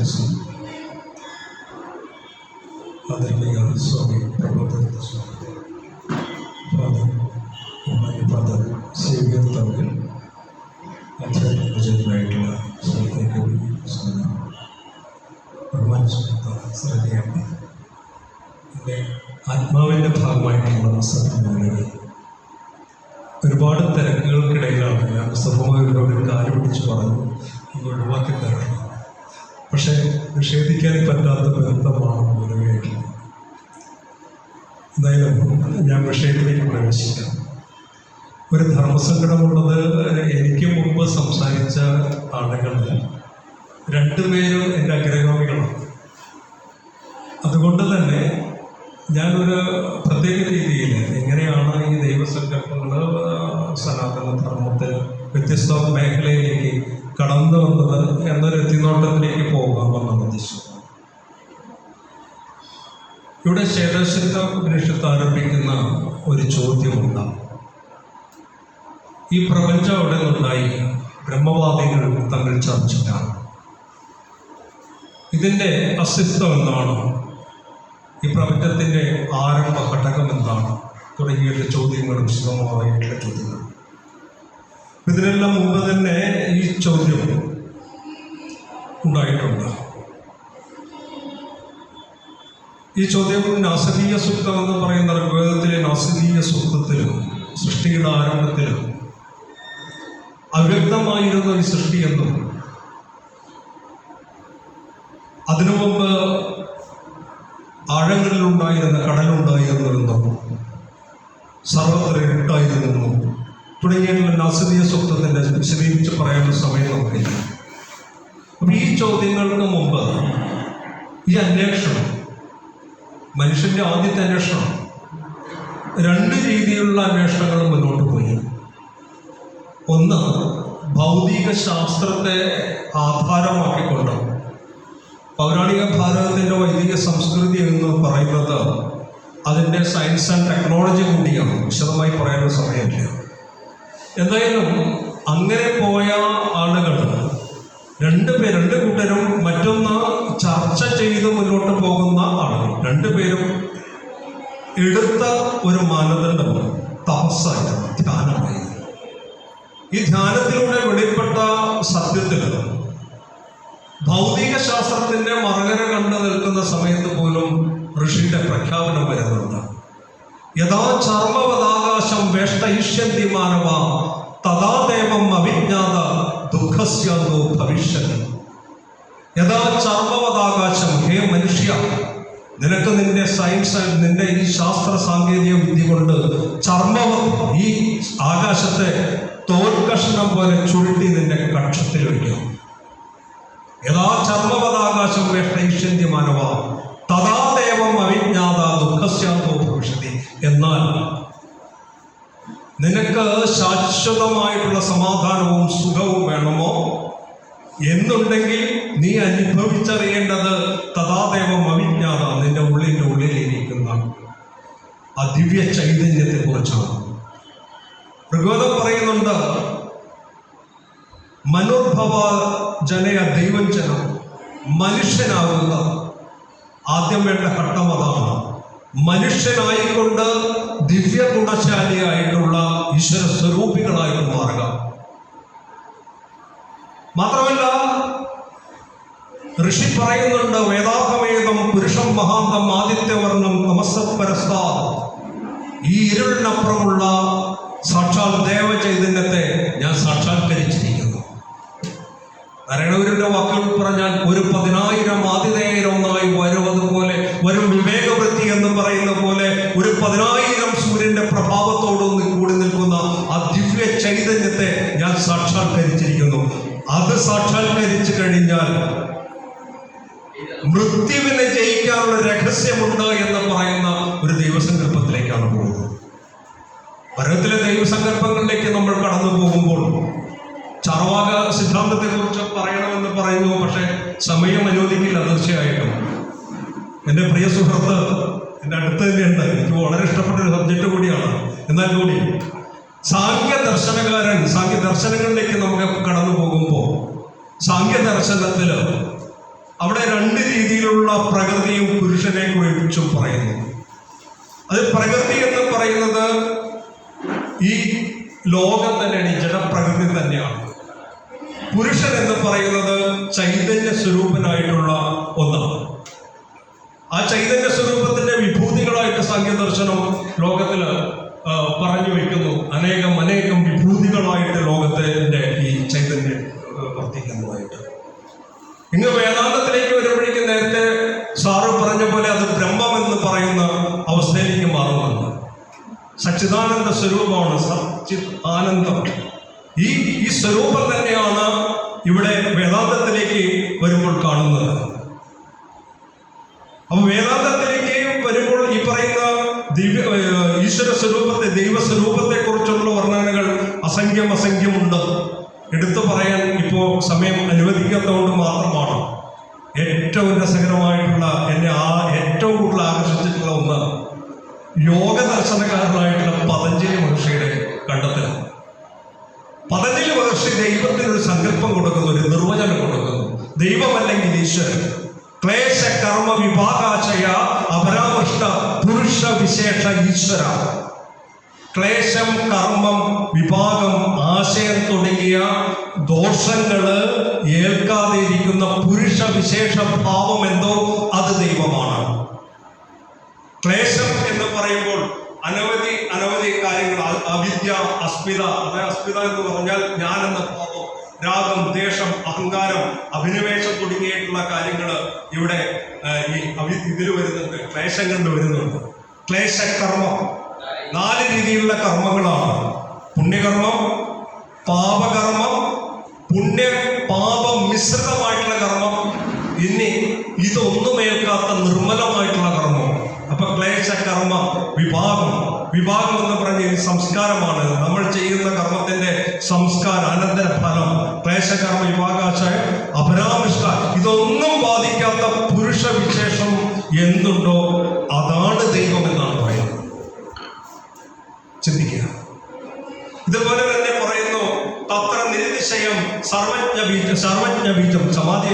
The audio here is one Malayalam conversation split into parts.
ദിവസം ആദരണീയ സ്വാമി പ്രബോധന സ്വാമി ഫാദർ സേവ്യർ തമ്മിൽ ആചാര്യജനായിട്ടുള്ള സ്ഥലത്തേക്ക് ശ്രദ്ധയാണ്. എൻ്റെ ആത്മാവിൻ്റെ ഭാഗമായിട്ടുള്ള സത്യങ്ങളിൽ ഒരുപാട് തിരക്കുകൾക്കിടയിലാണ് ഞാൻ സമൂഹങ്ങളോട് കാര്യം പിടിച്ച് പറഞ്ഞു ഒഴിവാക്കി തരണം. പക്ഷേ നിഷേധിക്കാൻ പറ്റാത്ത ബന്ധമാണ് ഗുരുവായിട്ടുള്ളത്. എന്തായാലും ഞാൻ വിഷയത്തിലേക്ക് പ്രവേശിക്കാം. ഒരു ധർമ്മസങ്കടമുള്ളത്, എനിക്ക് മുമ്പ് സംസാരിച്ച ആളുകളിൽ രണ്ടുപേരും എൻ്റെ അഗ്രഗാമികളാണ്. അതുകൊണ്ട് തന്നെ ഞാനൊരു പ്രത്യേക രീതിയിൽ എങ്ങനെയാണ് ഈ ദൈവസങ്കല്പങ്ങൾ സനാതന ധർമ്മത്തിൽ വ്യത്യസ്ത മേഖലയിലേക്ക് കടന്നു വന്നത് എന്നൊരു എത്തിനോട്ടത്തിലേക്ക് പോകാമെന്നാണ് ഉദ്ദേശിച്ചത്. ഇവിടെ ശേഷശിത്ത ഉപനിഷത്ത് ആരംഭിക്കുന്ന ഒരു ചോദ്യമുണ്ട്. ഈ പ്രപഞ്ചം അവിടെ നിന്നുണ്ടായി, ബ്രഹ്മവാദികൾ തമ്മിൽ ചർച്ചയാണ്. ഇതിൻ്റെ അസ്തിത്വം എന്താണ്, ഈ പ്രപഞ്ചത്തിൻ്റെ ആരംഭ ഘടകം എന്താണ് തുടങ്ങിയ ചോദ്യങ്ങളും വിശദമായിട്ടുള്ള ചോദ്യങ്ങൾ. ഇതിനെല്ലാം മുമ്പ് തന്നെ ഈ ചോദ്യം ഉണ്ടായിട്ടുണ്ട്. ഈ ചോദ്യം നാസരീയ സൂക്തം എന്ന് പറയുന്ന ഋഗ്വേദത്തിലെ നാസരീയ സൂക്തത്തിലും സൃഷ്ടിയുടെ ആരംഭത്തിലും അവ്യക്തമായിരുന്ന ഒരു സൃഷ്ടിയെന്നും അതിനു മുമ്പ് ആഴങ്ങളിലുണ്ടായിരുന്ന കടലുണ്ടായിരുന്നെന്നും സർവത്ര ഇരുട്ടായിരുന്നെന്നും തുടങ്ങിയുള്ള നാസരീയ സൂക്തത്തിൻ്റെ വിശദീകരിച്ച് പറയാനുള്ള സമയം നമുക്കില്ല. അപ്പം ഈ ചോദ്യങ്ങൾക്ക് മുമ്പ് ഈ അന്വേഷണം, മനുഷ്യൻ്റെ ആദ്യത്തെ അന്വേഷണം, രണ്ട് രീതിയിലുള്ള അന്വേഷണങ്ങൾ മുന്നോട്ട് പോയി. ഒന്ന്, ഭൗതിക ശാസ്ത്രത്തെ ആധാരമാക്കിക്കൊണ്ട് പൗരാണിക ഭാരതത്തിൻ്റെ വൈദിക സംസ്കൃതി എന്ന് പറയുന്നത് അതിൻ്റെ സയൻസ് ആൻഡ് ടെക്നോളജി കൂടിയാണ്. വിശദമായി പറയാനുള്ള സമയമില്ല. എന്തായാലും അങ്ങനെ പോയ ആളുകൾ രണ്ട് കൂട്ടരും മറ്റൊന്ന് ചർച്ച ചെയ്ത് മുന്നോട്ട് പോകുന്ന ആളുകൾ രണ്ടുപേരും എടുത്ത ഒരു മാനദണ്ഡം തപസ്സായിരുന്നു, ധ്യാനമായിരുന്നു. ഈ ധ്യാനത്തിലൂടെ വെളിപ്പെട്ട സത്യത്തിൽ ഭൗതിക ശാസ്ത്രത്തിൻ്റെ മറകര കണ്ടു നിൽക്കുന്ന സമയത്ത് പോലും ഋഷിയുടെ പ്രഖ്യാപനം വരുന്നുണ്ട്. യഥാ ചർമ്മവദാകാശം വേഷ്ടയിഷ്യന്തി മാനവ തഥാ ദേവം അവിജ്ഞാത ദുഃഖസ്യാന്തോ ഭവിഷ്യതി. യഥാ ചർമ്മവദാകാശം, ഹേ മനുഷ്യ, നിനക്ക് നിന്റെ സയൻസ്, നിന്റെ ഈ ശാസ്ത്ര സാങ്കേതിക വിദ്യ കൊണ്ട് ഈ ആകാശത്തെ തോൽക്കഷണം പോലെ ചുരുട്ടി നിന്റെ കക്ഷത്തിൽ വയ്ക്കാം. യഥാ ചർമ്മവദാകാശം വേഷ്ടയിഷ്യന്തി മാനവ തഥാ ദേവം അവിജ്ഞാത ദുഃഖസ്യാന്തോ ഭവിഷ്യതി. എന്നാൽ നിനക്ക് ശാശ്വതമായിട്ടുള്ള സമാധാനവും സുഖവും വേണമോ എന്നുണ്ടെങ്കിൽ നീ അനുഭവിച്ചറിയേണ്ടത് തഥാദേവം അവിജ്ഞാത, നിന്റെ ഉള്ളിലിരിക്കുന്ന ആ ദിവ്യ ചൈതന്യത്തെ കുറിച്ചാണ്. ഋഗ്വേദം പറയുന്നുണ്ട്, മനുർഭവ ജനയ ദൈവജന, മനുഷ്യനാവുക. ആദ്യം വേണ്ട ഘട്ടം അതാണ്. മനുഷ്യനായിക്കൊണ്ട് ദിവ്യ ഗുണശാലിയായിട്ടുള്ള ഈശ്വര സ്വരൂപികളായിട്ട് മാറുക. മാത്രമല്ല ഋഷി പറയുന്നുണ്ട്, വേദാഹമേദം പുരുഷം മഹാന്തം ആദിത്യവർണം തമസപരസ്താ. ഈ ഇരുളിനപ്പുറമുള്ള സാക്ഷാൽ ദേവചൈതന്യത്തെ ഞാൻ സാക്ഷാത്കരിച്ചിരിക്കുന്നു. നാരായണഗുരുവിന്റെ വാക്കുകൾ പറഞ്ഞാൽ, ഒരു 10,000 ആതിഥേയർ ഒന്നായി വരുവതുപോലെ വരും വിവേകവൃത്തി എന്ന് പറയുന്ന പോലെ ഒരു 10,000 സൂര്യന്റെ പ്രഭാവത്തോടൊന്ന് കൂടി നിൽക്കുന്ന ആ ദിവ്യ ചൈതന്യത്തെ ഞാൻ സാക്ഷാത്കരിച്ചിരിക്കുന്നു. അത് സാക്ഷാത്കരിച്ചു കഴിഞ്ഞാൽ മൃത്യുവിനെ ജയിക്കാനുള്ള രഹസ്യമുണ്ട് എന്ന് പറയുന്ന ഒരു ദൈവസങ്കല്പത്തിലേക്കാണ് പോകുന്നത്. ഭാരതത്തിലെ ദൈവസങ്കല്പങ്ങളിലേക്ക് നമ്മൾ കടന്നു പോകുമ്പോൾ ചാർവാക സിദ്ധാന്തത്തെ കുറിച്ച് പറയണമെന്ന് പറയുന്നു, പക്ഷെ സമയം അനുവദിക്കില്ല. തീർച്ചയായിട്ടും എൻ്റെ പ്രിയ സുഹൃത്ത് എൻ്റെ അടുത്ത് തന്നെയുണ്ട്, എനിക്ക് വളരെ ഇഷ്ടപ്പെട്ട ഒരു സബ്ജക്റ്റ് കൂടിയാണ്. എന്നാൽ കൂടി സാങ്ക്യ ദർശനങ്ങളിലേക്ക് നമുക്ക് കടന്നു പോകുമ്പോൾ സാങ്ക്യ ദർശനത്തിൽ അവിടെ രണ്ട് രീതിയിലുള്ള പ്രകൃതിയും പുരുഷനെ കുറിച്ചും പറയുന്നു. അത് പ്രകൃതി എന്ന് പറയുന്നത് ഈ ലോകം തന്നെയാണ്, ഈ ജഡപ്രകൃതി തന്നെയാണ്. പുരുഷൻ എന്ന് പറയുന്നത് ചൈതന്യ സ്വരൂപനായിട്ടുള്ള ഒന്നാണ്. ആ ചൈതന്യ സ്വരൂപത്തിന്റെ വിഭൂതികളായിട്ട് സാങ്ഖ്യദർശനം ലോകത്തില് പറഞ്ഞു വെക്കുന്നു. അനേകം വിഭൂതികളായിട്ട് ലോകത്തിന്റെ ഈ ചൈതന്യം വർത്തിക്കുന്നതായിട്ട്. ഇങ്ങ് വേദാന്തത്തിലേക്ക് വരുമ്പോഴേക്കും നേരത്തെ സാറ് പറഞ്ഞ പോലെ അത് ബ്രഹ്മം എന്ന് പറയുന്ന അവസ്ഥയിലേക്ക് മാറുന്നുണ്ട്. സച്ചിദാനന്ദ സ്വരൂപമാണ്, സച്ചിത് ആനന്ദം. ഈ സ്വരൂപം തന്നെയാണ് ഇവിടെ വേദാന്തത്തിലേക്ക് വരുമ്പോൾ കാണുന്നത്. അപ്പൊ വേദാന്തത്തിലേക്ക് വരുമ്പോൾ ഈ പറയുന്ന ഈശ്വര സ്വരൂപത്തെ, ദൈവസ്വരൂപത്തെ കുറിച്ചുള്ള വർണ്ണനകൾ അസംഖ്യമുണ്ട്. എടുത്തു പറയാൻ ഇപ്പോ സമയം അനുവദിക്കാത്തതുകൊണ്ട് മാത്രമാണ്. ഏറ്റവും രസകരമായിട്ടുള്ള, എന്നെ ഏറ്റവും കൂടുതൽ ആകർഷിച്ചിട്ടുള്ള ഒന്ന് യോഗ ദർശനകാരനായിട്ടുള്ള പതഞ്ജലി മഹർഷിയുടെ കണ്ടെത്തൽ. പതഞ്ജലി മഹർഷി ദൈവത്തിനൊരു സങ്കല്പം കൊടുക്കുന്നു, ഒരു നിർവചനം കൊടുക്കുന്നു. ദൈവമല്ലെങ്കിൽ ഈശ്വരൻ. ക്ലേശ കർമ്മ വിഭാഗാശയ അപരാമൃഷ്ട പുരുഷ വിശേഷ ഈശ്വര. ക്ലേശം, കർമ്മം, വിഭാഗം, ആശയം തുടങ്ങിയ ദോഷങ്ങള് ഏൽക്കാതെ ഇരിക്കുന്ന പുരുഷ വിശേഷ ഭാവം എന്തോ അത് ദൈവമാണ്. ക്ലേശം എന്ന് പറയുമ്പോൾ അനവധി കാര്യങ്ങൾ, അവിദ്യ, അസ്മിത. അതായത് അസ്മിത എന്ന് പറഞ്ഞാൽ ഞാനെന്ന ഭാവം, രാഗം, ദേഷം, അഹങ്കാരം, അഭിനിവേശം തുടങ്ങിയിട്ടുള്ള കാര്യങ്ങൾ ഇവിടെ ഇതിൽ വരുന്നുണ്ട്, ക്ലേശങ്ങളിൽ വരുന്നുണ്ട്. ക്ലേശകർമ്മം 4 രീതിയിലുള്ള കർമ്മങ്ങളാണ്. പുണ്യകർമ്മം, പാപകർമ്മം, പാപ മിശ്രിതമായിട്ടുള്ള കർമ്മം, ഇനി ഇതൊന്നും ഏൽക്കാത്ത നിർമ്മലമായിട്ടുള്ള കർമ്മം. അപ്പൊ ക്ലേശകർമ്മം, വിഭാഗം എന്ന് പറഞ്ഞ സംസ്കാരമാണ്. നമ്മൾ ചെയ്യുന്ന കർമ്മത്തിന്റെ സംസ്കാരം, അനന്തര ഫലം. ക്ലേശകർമ്മ വിഭാഗാശയ അപരാമൃഷ്ട. ഇതൊന്നും ബാധിക്കാത്ത പുരുഷ വിശേഷം എന്തുണ്ടോ അതാണ് ദൈവം എന്നാണ് പറയുന്നത്. ചിന്തിക്കുക. ഇതുപോലെ തന്നെ പറയുന്നു, തത്ര നിരതിശയം സർവജ്ഞ ബീജം. സമാധി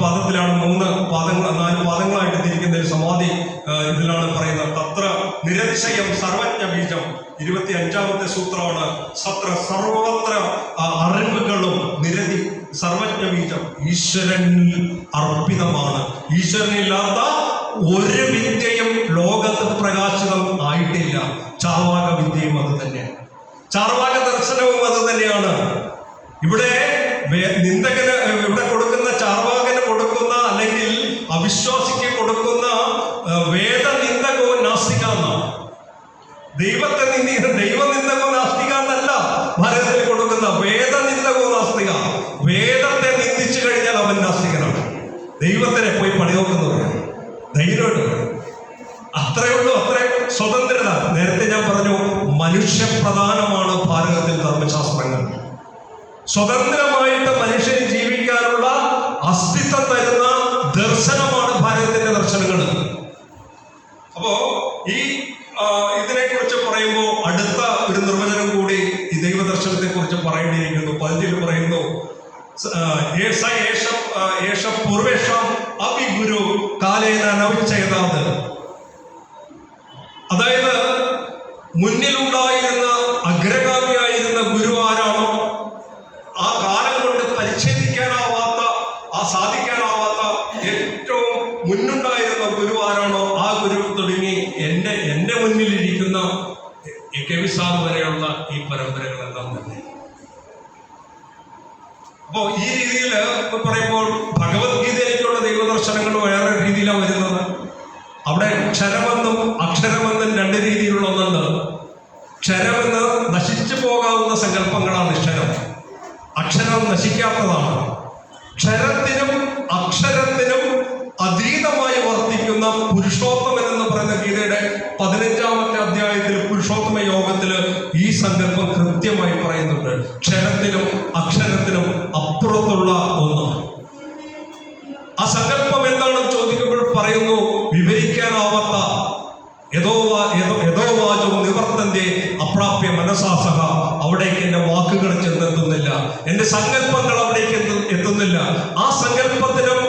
പാദത്തിലാണ് 4 പാദങ്ങളായിട്ട് തിരിക്കുന്ന ഒരു സമാധി ഇതിലാണ് പറയുന്നത്. തത്ര നിരതിശയം സർവജ്ഞ ബീജം. 25ാമത്തെ സൂത്രമാണ്. സർവത്ര അറിവുകളും നിരതി സർവജ്ഞ ബീജം ഈശ്വരനിൽ അർപ്പിതമാണ്. ഈശ്വരനില്ലാത്ത ഒരു വിദ്യയും ലോകത്ത് പ്രകാശിതം ആയിട്ടില്ല. ചാർവാക വിദ്യയും അത് തന്നെയാണ്, ചാർവാക ദർശനവും അത് തന്നെയാണ്. ഇവിടെ നിന്ദകന്, ഇവിടെ കൊടുക്കുന്ന ചാർവാകന് കൊടുക്കുന്ന, അല്ലെങ്കിൽ അവിശ്വാസിക്ക് കൊടുക്കുന്ന വേദനിന്ദകോ നാസ്തിക എന്നാണ്. ദൈവനിന്ദകോ നാസ്തിക എന്നല്ല ഭാരതത്തിൽ കൊടുക്കുന്ന വേദനിന്ദകോ നാസ്തിക. വേദത്തെ നിന്ദിച്ചു കഴിഞ്ഞാൽ അവൻ നാസ്തികനാണ്. ദൈവത്തിനെ പോയി പണി നോക്കുന്നവരാണ്. ധൈര്യമുണ്ട്. അത്രയുള്ളൂ, അത്ര സ്വതന്ത്രത. നേരത്തെ ഞാൻ പറഞ്ഞു, മനുഷ്യപ്രധാനമാണ് ഭാരതത്തിൽ ധർമ്മശാസ്ത്രങ്ങൾ. സ്വതന്ത്രമായിട്ട് മനുഷ്യന് ജീവിക്കാനുള്ള അസ്തിത്വം തരുന്ന ദർശനമാണ് ഭാരതത്തിന്റെ ദർശനങ്ങൾ. അപ്പോ ഇതിനെക്കുറിച്ച് പറയുമ്പോൾ അടുത്ത ഒരു നിർവചനം കൂടി ഈ ദൈവദർശനത്തെ കുറിച്ച് പറയേണ്ടിയിരിക്കുന്നു. പതിറ്റിൽ പറയുന്നു, പൂർവേഷം അഭിഗുരു കാലേന നവിച്ചേതാത്. അതായത് മുന്നിലുണ്ടായിരുന്ന അഗ്രഗാമിയായിരുന്ന ഗുരു ആരാണോ, ആ കാലം കൊണ്ട് പരിച്ഛേദിക്കാനാവാത്ത, സാധിക്കാനാവാത്ത ഏറ്റവും മുന്നുണ്ടായിരുന്ന ഗുരു ആരാണോ, ആ ഗുരു തുടങ്ങി എന്റെ മുന്നിലിരിക്കുന്ന കെവിസാർ വരെയുള്ള ഈ പരമ്പരകളെല്ലാം തന്നെ. അപ്പോ ഈ രീതിയിൽ പറയുമ്പോൾ ഭഗവത്ഗീതയിലേക്കുള്ള ദൈവദർശനങ്ങൾ വേറെ രീതിയിലാണ് വരുന്നത്. അവിടെ ക്ഷരമെന്നും അക്ഷരമെന്നും 2 രീതിയിലുള്ള ഒന്നുണ്ട്. ക്ഷരമെന്ന് നശിച്ചു പോകാവുന്ന സങ്കല്പങ്ങളാണ് ക്ഷരം. അക്ഷരം നശിക്കാത്തതാണ്. ക്ഷരത്തിനും അക്ഷരത്തിനും അതീതമായി വർത്തിക്കുന്ന പുരുഷോത്തമൻ എന്ന് പറയുന്ന ഗീതയുടെ 15ാമത്തെ അധ്യായത്തിൽ പുരുഷോത്തമ യോഗത്തില് ഈ സങ്കല്പം കൃത്യമായി പറയുന്നുണ്ട്. ക്ഷരത്തിനും അക്ഷരത്തിനും അപ്പുറത്തുള്ള ഒന്ന്. ആ സങ്കല്പം എന്താണെന്ന് ചോദിക്കുമ്പോൾ പറയുന്നു, വിവരിക്കാനാവാത്ത യഥോവാചോ നിവർത്തന്റെ അപ്രാപ്യ മനസാസഹ. അവിടേക്ക് എന്റെ വാക്കുകൾ ചെന്നെത്തുന്നില്ല, എന്റെ സങ്കല്പങ്ങൾ അവിടേക്ക് എത്തുന്നില്ല. ആ സങ്കല്പത്തിനും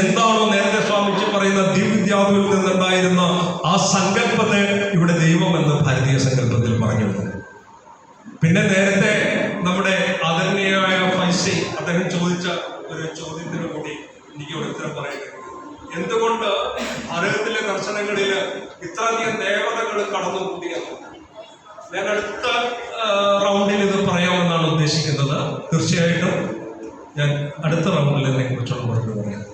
എന്താണോ നേരത്തെ സ്വാമിജി പറയുന്ന ദിവ്യാവിൽ നിന്നുണ്ടായിരുന്ന ആ സങ്കല്പത്തെ ഇവിടെ ദൈവം എന്ന് ഭാരതീയ സങ്കല്പത്തിൽ പറഞ്ഞു. പിന്നെ നേരത്തെ നമ്മുടെ ആദരണീയമായ ഫൈസി അദ്ദേഹം ചോദിച്ച ഒരു ചോദ്യത്തിന് കൂടി എനിക്ക് ഒരു ഉത്തരം പറയേണ്ടത്, എന്തുകൊണ്ട് ഭാരതത്തിലെ ദർശനങ്ങളിൽ ഇത്രയധികം ദേവതകൾ കടന്നുകൂടിയത്? ഞാൻ അടുത്ത റൗണ്ടിൽ ഇത് പറയാമെന്നാണ് ഉദ്ദേശിക്കുന്നത്. തീർച്ചയായിട്ടും ഞാൻ അടുത്ത റൗണ്ടിൽ ഇതിനെ കുറിച്ചുള്ള മറുപടി പറയാം.